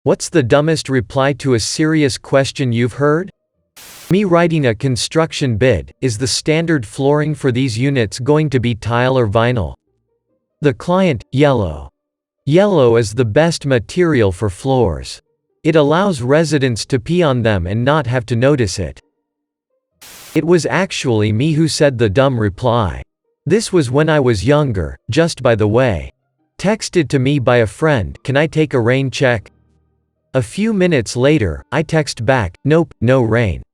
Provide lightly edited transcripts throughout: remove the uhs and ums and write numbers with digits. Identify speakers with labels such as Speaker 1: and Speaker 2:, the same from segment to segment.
Speaker 1: What's the dumbest reply to a serious question you've heard? Me writing a construction bid, is the standard flooring for these units going to be tile or vinyl? The client, yellow. Yellow is the best material for floors. It allows residents to pee on them and not have to notice it. It was actually me who said the dumb reply. This was when I was younger, just by the way. Texted to me by a friend, "Can I take a rain check?" A few minutes later, I text back, "Nope, no rain."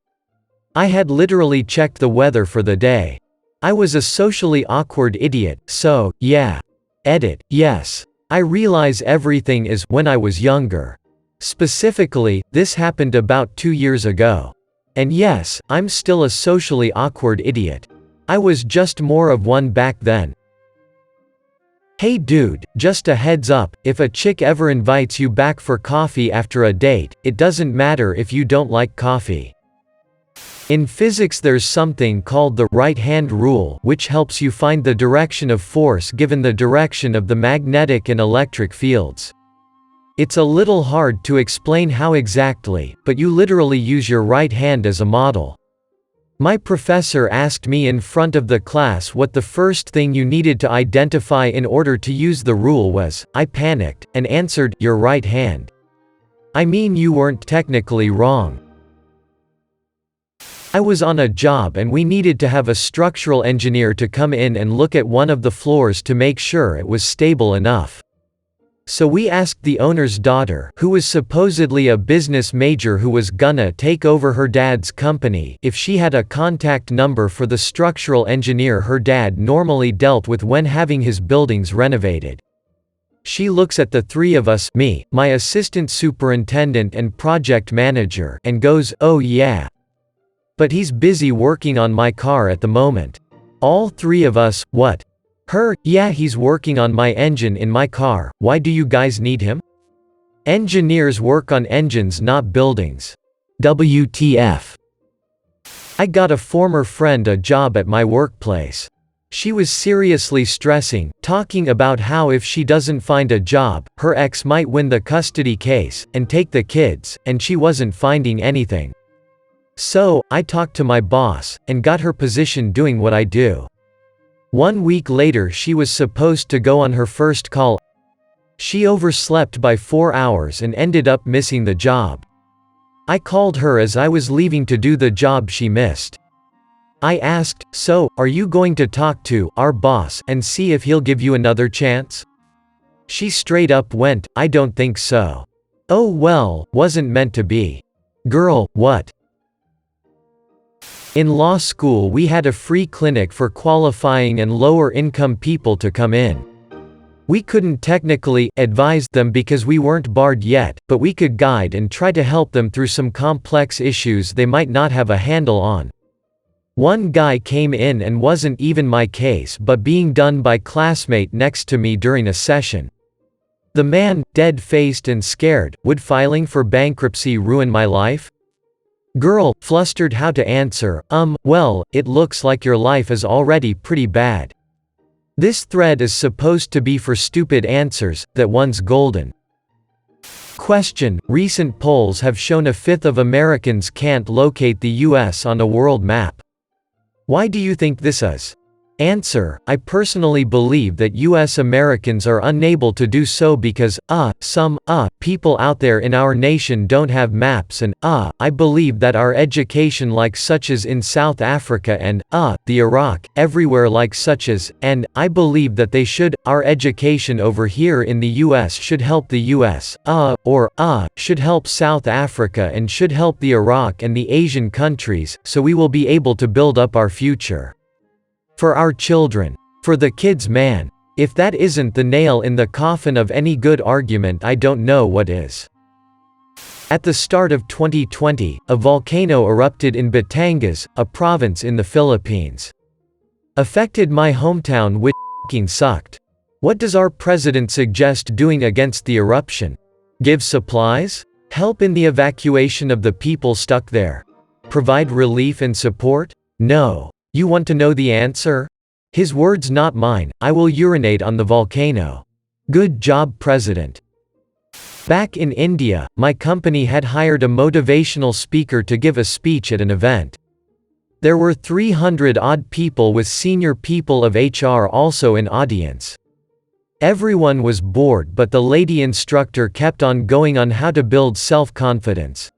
Speaker 1: I had literally checked the weather for the day. I was a socially awkward idiot, so, yeah. Edit, yes. I realize everything is when I was younger. Specifically, this happened about 2 years ago. And yes, I'm still a socially awkward idiot. I was just more of one back then. Hey dude, just a heads up, if a chick ever invites you back for coffee after a date, it doesn't matter if you don't like coffee. In physics there's something called the right-hand rule, which helps you find the direction of force given the direction of the magnetic and electric fields. It's a little hard to explain how exactly, but you literally use your right hand as a model. My professor asked me in front of the class what the first thing you needed to identify in order to use the rule was. I panicked, and answered, your right hand. I mean, you weren't technically wrong. I was on a job and we needed to have a structural engineer to come in and look at one of the floors to make sure it was stable enough. So we asked the owner's daughter, who was supposedly a business major who was gonna take over her dad's company, if she had a contact number for the structural engineer her dad normally dealt with when having his buildings renovated. She looks at the three of us, me, my assistant superintendent and project manager, and goes, "Oh yeah. But he's busy working on my car at the moment." All three of us, what? Her, yeah, he's working on my engine in my car. Why do you guys need him? Engineers work on engines, not buildings. WTF. I got a former friend a job at my workplace. She was seriously stressing, talking about how if she doesn't find a job, her ex might win the custody case, and take the kids, and she wasn't finding anything. So, I talked to my boss, and got her position doing what I do. 1 week later she was supposed to go on her first call. She overslept by 4 hours and ended up missing the job. I called her as I was leaving to do the job she missed. I asked, "So, are you going to talk to our boss and see if he'll give you another chance?" She straight up went, "I don't think so." Oh well, wasn't meant to be. Girl, what? In law school we had a free clinic for qualifying and lower-income people to come in. We couldn't technically advise them because we weren't barred yet, but we could guide and try to help them through some complex issues they might not have a handle on. One guy came in and wasn't even my case but being done by classmate next to me during a session. The man, dead-faced and scared, would filing for bankruptcy ruin my life? Girl, flustered how to answer, well, it looks like your life is already pretty bad. This thread is supposed to be for stupid answers, that one's golden. Question: recent polls have shown a fifth of Americans can't locate the US on a world map. Why do you think this is? Answer: I personally believe that US Americans are unable to do so because, some, people out there in our nation don't have maps and, I believe that our education like such as in South Africa and, the Iraq, everywhere like such as, and, I believe that they should, our education over here in the US should help the US, should help South Africa and should help the Iraq and the Asian countries, so we will be able to build up our future. For our children. For the kids, man. If that isn't the nail in the coffin of any good argument, I don't know what is. At the start of 2020, a volcano erupted in Batangas, a province in the Philippines. Affected my hometown, which f***ing sucked. What does our president suggest doing against the eruption? Give supplies? Help in the evacuation of the people stuck there? Provide relief and support? No. You want to know the answer? His words, not mine. I will urinate on the volcano. Good job, President. Back in India, my company had hired a motivational speaker to give a speech at an event. There were 300-odd people with senior people of HR also in audience. Everyone was bored, but the lady instructor kept on going on how to build self-confidence.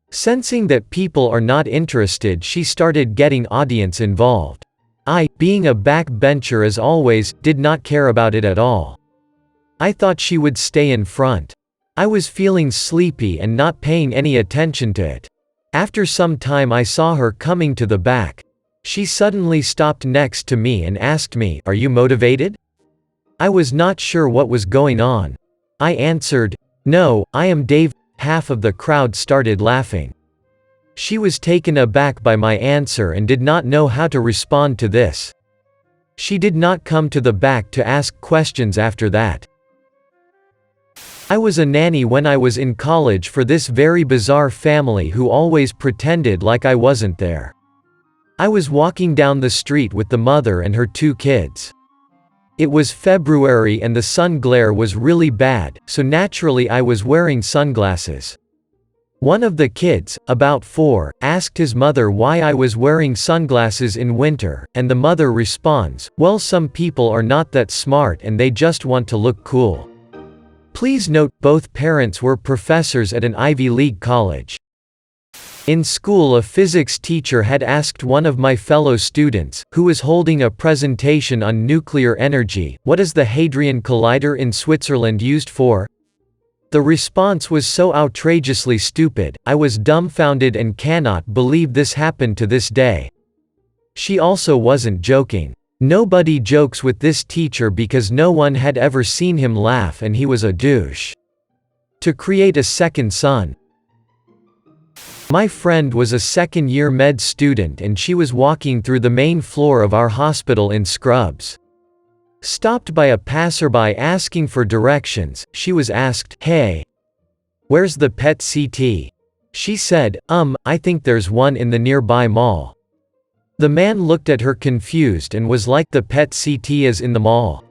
Speaker 1: Sensing that people are not interested, she started getting audience involved. I, being a backbencher as always, did not care about it at all. I thought she would stay in front. I was feeling sleepy and not paying any attention to it. After some time I saw her coming to the back. She suddenly stopped next to me and asked me, "Are you motivated?" I was not sure what was going on. I answered, "No, I am Dave." Half of the crowd started laughing. She was taken aback by my answer and did not know how to respond to this. She did not come to the back to ask questions after that. I was a nanny when I was in college for this very bizarre family who always pretended like I wasn't there. I was walking down the street with the mother and her 2 kids. It was February and the sun glare was really bad, so naturally I was wearing sunglasses. One of the kids, about 4, asked his mother why I was wearing sunglasses in winter, and the mother responds, "Well, some people are not that smart and they just want to look cool." Please note, both parents were professors at an Ivy League college. In school, a physics teacher had asked one of my fellow students, who was holding a presentation on nuclear energy, "What is the Hadrian Collider in Switzerland used for?" The response was so outrageously stupid, I was dumbfounded and cannot believe this happened to this day. She also wasn't joking. Nobody jokes with this teacher because no one had ever seen him laugh and he was a douche. To create a second son. My friend was a second-year med student and she was walking through the main floor of our hospital in scrubs. Stopped by a passerby asking for directions, she was asked, "Hey, where's the PET CT?" She said, I think there's one in the nearby mall." The man looked at her confused and was like, "The PET CT is in the mall?"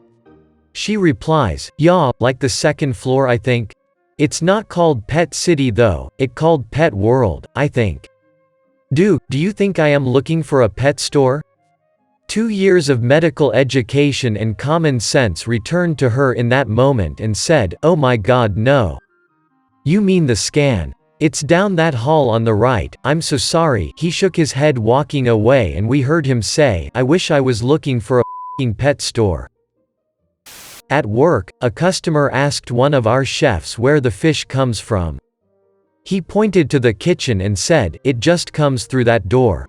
Speaker 1: She replies, "Yeah, like the second floor I think. It's not called Pet City though, it called Pet World, I think." Do you think I am looking for a pet store? 2 years of medical education and common sense returned to her in that moment and said, "Oh my God, no. You mean the scan. It's down that hall on the right, I'm so sorry." He shook his head walking away and we heard him say, "I wish I was looking for a f***ing pet store." At work, a customer asked one of our chefs where the fish comes from. He pointed to the kitchen and said, "It just comes through that door."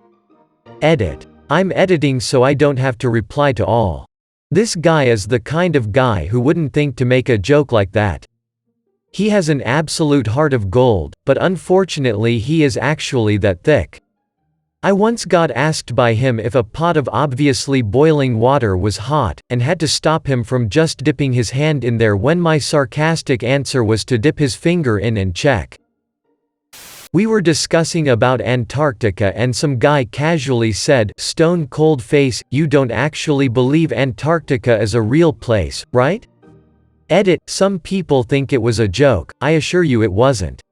Speaker 1: Edit. I'm editing so I don't have to reply to all. This guy is the kind of guy who wouldn't think to make a joke like that. He has an absolute heart of gold, but unfortunately he is actually that thick. I once got asked by him if a pot of obviously boiling water was hot, and had to stop him from just dipping his hand in there when my sarcastic answer was to dip his finger in and check. We were discussing about Antarctica and some guy casually said, "Stone cold face, you don't actually believe Antarctica is a real place, right?" Edit. Some people think it was a joke, I assure you it wasn't.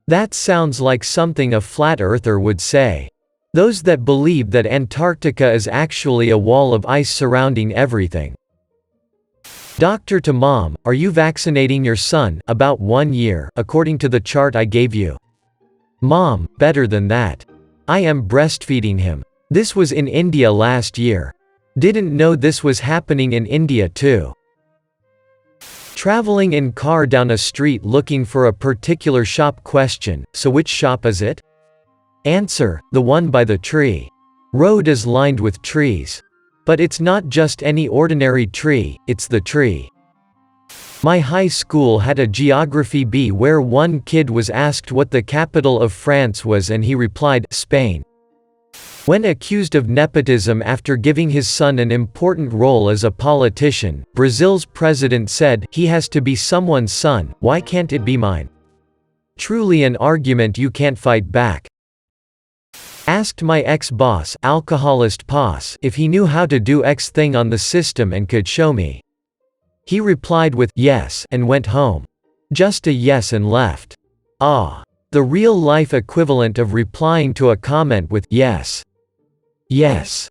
Speaker 1: That sounds like something a flat earther would say. Those that believe that Antarctica is actually a wall of ice surrounding everything. Doctor to mom, "Are you vaccinating your son?" "About 1 year, according to the chart I gave you." "Mom, better than that. I am breastfeeding him. This was in India last year. Didn't know this was happening in India too." Traveling in car down a street looking for a particular shop. Question, so which shop is it? Answer, the one by the tree. Road is lined with trees. But it's not just any ordinary tree, it's the tree. My high school had a geography bee where one kid was asked what the capital of France was and he replied, "Spain." When accused of nepotism after giving his son an important role as a politician, Brazil's president said, "He has to be someone's son, why can't it be mine?" Truly an argument you can't fight back. Asked my ex-boss, alcoholist Pos, if he knew how to do X thing on the system and could show me. He replied with, "Yes," and went home. Just a yes and left. Ah. The real-life equivalent of replying to a comment with yes. Yes.